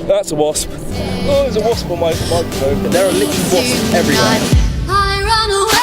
That's a wasp. Oh, there's a wasp on my microphone. There are literally wasps everywhere. I run away.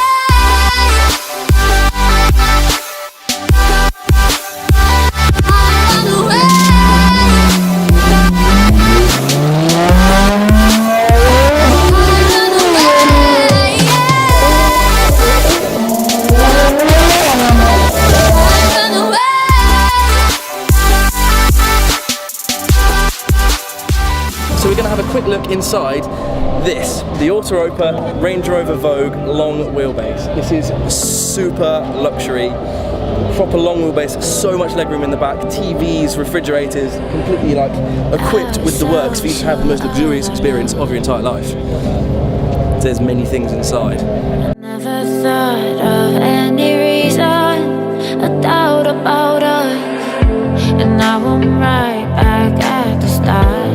So we're going to have a quick look inside this, the Autoropa Range Rover Vogue long wheelbase. This is super luxury, proper long wheelbase, so much legroom in the back, TVs, refrigerators, completely like equipped with the works for you to have the most luxurious experience of your entire life. There's many things inside. Never thought of any reason, a doubt about us, and now I'm right back at the start.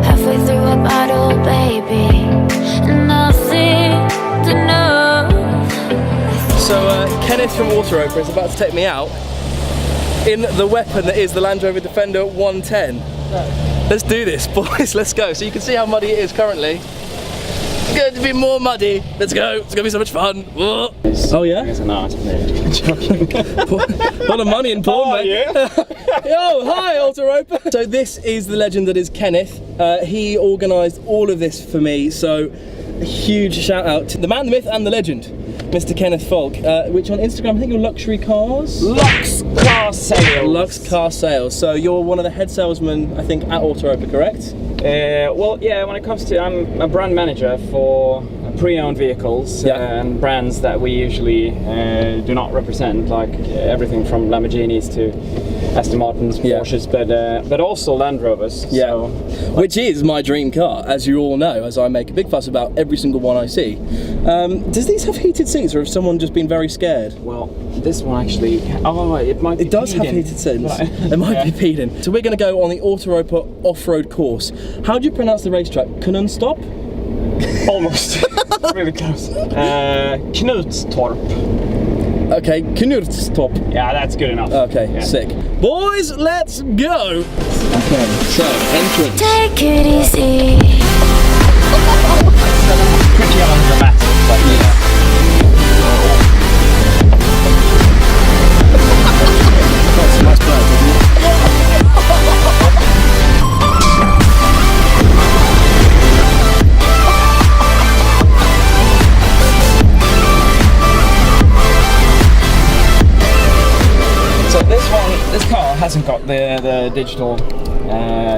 Halfway through a bottle, baby, nothing to know. So Kenneth from Autoropa is about to take me out in the weapon that is the Land Rover Defender 110. Let's do this, boys, let's go. So you can see how muddy it is currently. It's going to be more muddy. Let's go, it's going to be so much fun. Whoa. Oh yeah? No, it's joking. A lot of money in porn, mate. Yeah. Yo, hi Autoropa. So this is the legend that is Kenneth. He organised all of this for me, so a huge shout out to the man, the myth and the legend, Mr. Kenneth Falk, which on Instagram I think you're Luxury Cars? Lux Car Sales. Lux Car Sales. So you're one of the head salesmen, I think, at Autoropa, correct? Well, yeah, when it comes to, I'm a brand manager for pre-owned vehicles and brands that we usually do not represent, like everything from Lamborghinis to Aston Martins, Porsches, but also Land Rovers. Yeah, so, which is my dream car, as you all know, as I make a big fuss about every single one I see. Does these have heated seats, or has someone just been very scared? Well, this one actually, it might be It does have heated seats. It might be peed in. So we're going to go on the Autoropa off-road course. How do you pronounce the racetrack? Knuttorp? Almost. Really close. Knutstorp. Okay, Knuttorp. Yeah, that's good enough. Okay, sick. Boys, let's go! Okay, so, entrance. Take it easy. Pretty undramatic, but yeah. That's a nice bird, isn't it? This car hasn't got the digital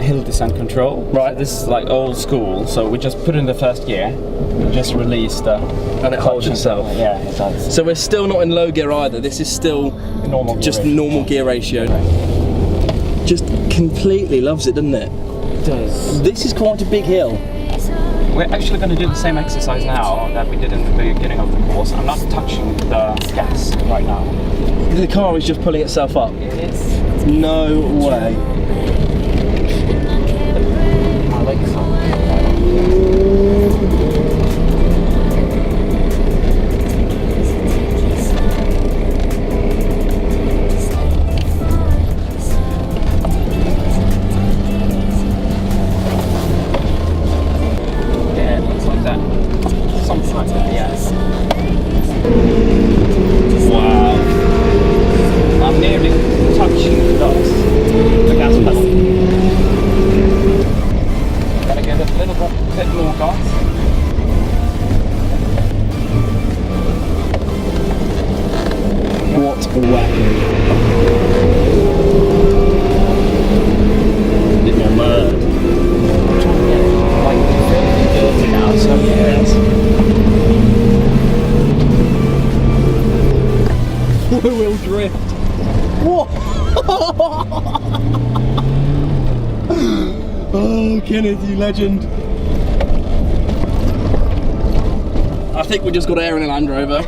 hill descent control. Right. This is like old school, so we just put in the first gear, we just release the... And it holds itself. Yeah, it does. So we're still not in low gear either, this is still Normal just gear normal gear ratio. Just completely loves it, doesn't it? It does. This is quite a big hill. We're actually going to do the same exercise now that we did in the beginning of the course. I'm not touching the gas right now. The car is just pulling itself up. It's No way. my legs up. Yeah, it looks like that. Something like that, yes. Wow. I'm nearly touching the gas pedal. Gotta give it a little bit more gas. What a weapon. I'm trying to get it like really dirty now, so yes. Four-wheel drift. What? Oh, Kenneth, you legend. I think we just got air in a Land Rover.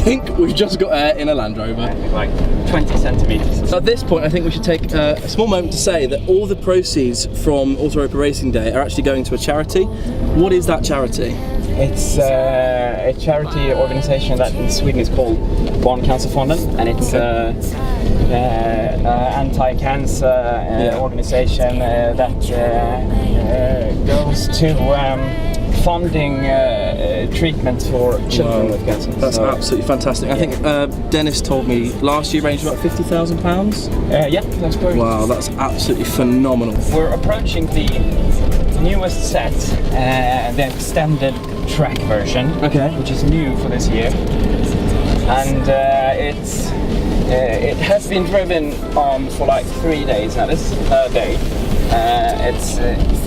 think we've just got air in a Land Rover. Like 20 centimeters. At this point, I think we should take a small moment to say that all the proceeds from Autoropa Racing Day are actually going to a charity. What is that charity? It's a charity organisation that in Sweden is called Barncancerfonden, and it's anti-cancer organisation that goes to funding treatment for children with cancer. That's absolutely fantastic. I think Dennis told me last year ranged about £50,000. Yeah, that's correct. Wow, that's absolutely phenomenal. We're approaching the newest set, the extended track version, which is new for this year, and it has been driven for like 3 days now. This is the third day. It's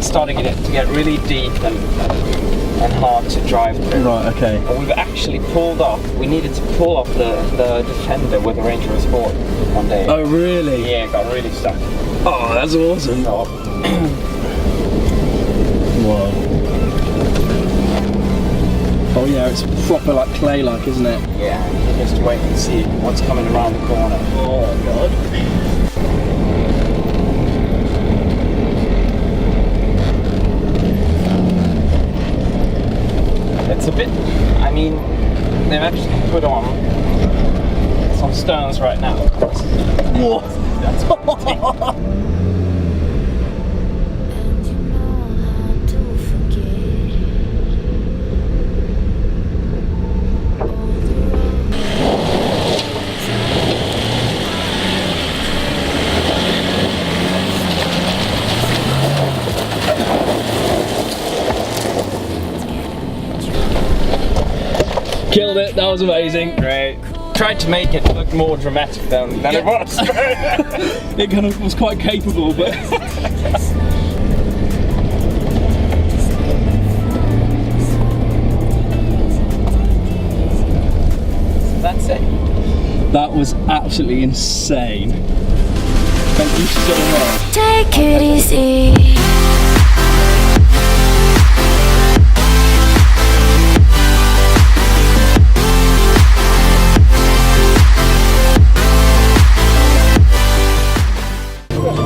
starting to get really deep and hard to drive through. Right, okay. And we've actually pulled off. We needed to pull off the Defender with the Range Rover Sport one day. Oh, really? Yeah, it got really stuck. Oh, that's awesome. Whoa. Oh yeah, it's proper like clay-like, isn't it? Yeah, just wait and see what's coming around the corner. Oh god. It's a bit, I mean, they've actually put on some stones right now. Whoa. That's Killed it, that was amazing. great. Tried to make it look more dramatic than it was. It kind of was quite capable, but... That's it. That was absolutely insane. Thank you so much. Take it easy.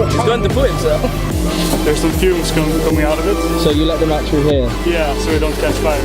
He's going to put himself. There's some fumes coming out of it. So you let them out through here? Yeah, so we don't catch fire.